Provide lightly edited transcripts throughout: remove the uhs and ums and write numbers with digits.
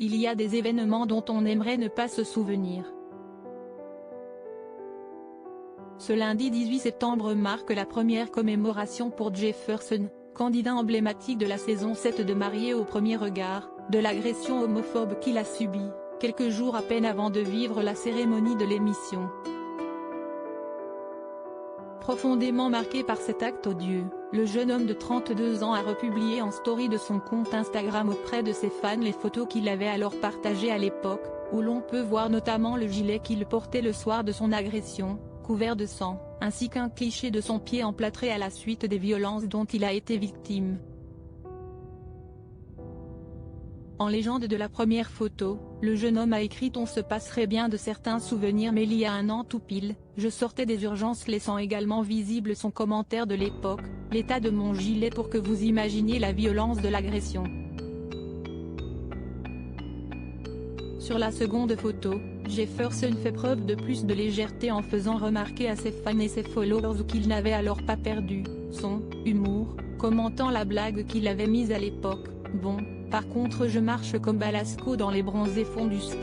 il y a des événements dont on aimerait ne pas se souvenir. Ce lundi 18 septembre marque la première commémoration pour Jefferson, candidat emblématique de la saison 7 de Mariés au premier regard, de l'agression homophobe qu'il a subie, quelques jours à peine avant de vivre la cérémonie de l'émission. Profondément marqué par cet acte odieux, le jeune homme de 32 ans a republié en story de son compte Instagram auprès de ses fans les photos qu'il avait alors partagées à l'époque, où l'on peut voir notamment le gilet qu'il portait le soir de son agression, couvert de sang, ainsi qu'un cliché de son pied emplâtré à la suite des violences dont il a été victime. En légende de la première photo, le jeune homme a écrit « On se passerait bien de certains souvenirs mais il y a un an tout pile, je sortais des urgences » laissant également visible son commentaire de l'époque, « L'état de mon gilet pour que vous imaginiez la violence de l'agression ». Sur la seconde photo, Jefferson fait preuve de plus de légèreté en faisant remarquer à ses fans et ses followers qu'il n'avait alors pas perdu son humour, commentant la blague qu'il avait mise à l'époque « Bon, par contre je marche comme Balasco dans les bronzés fonds du ski ».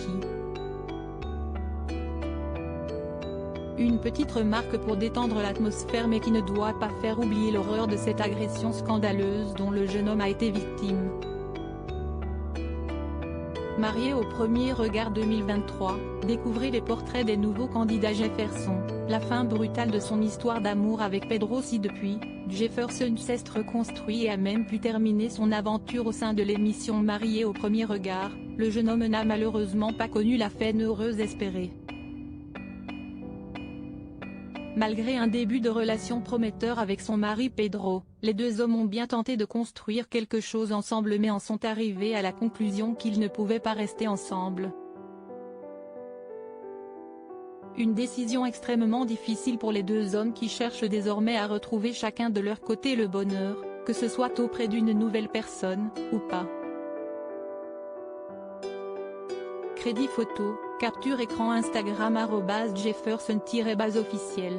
Une petite remarque pour détendre l'atmosphère mais qui ne doit pas faire oublier l'horreur de cette agression scandaleuse dont le jeune homme a été victime. Mariés au premier regard 2023, découvrez les portraits des nouveaux candidats Jefferson, la fin brutale de son histoire d'amour avec Pedro. Si depuis, Jefferson s'est reconstruit et a même pu terminer son aventure au sein de l'émission Mariés au premier regard, le jeune homme n'a malheureusement pas connu la fin heureuse espérée. Malgré un début de relation prometteur avec son mari Pedro, les deux hommes ont bien tenté de construire quelque chose ensemble mais en sont arrivés à la conclusion qu'ils ne pouvaient pas rester ensemble. Une décision extrêmement difficile pour les deux hommes qui cherchent désormais à retrouver chacun de leur côté le bonheur, que ce soit auprès d'une nouvelle personne, ou pas. Crédit photo, capture écran Instagram @Jefferson_officiel.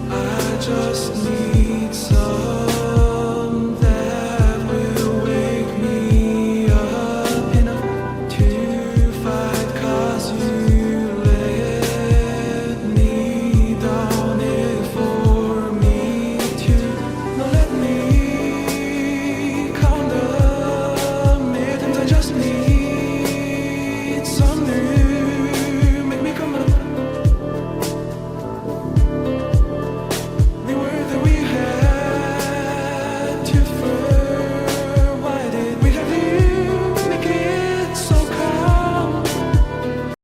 I just need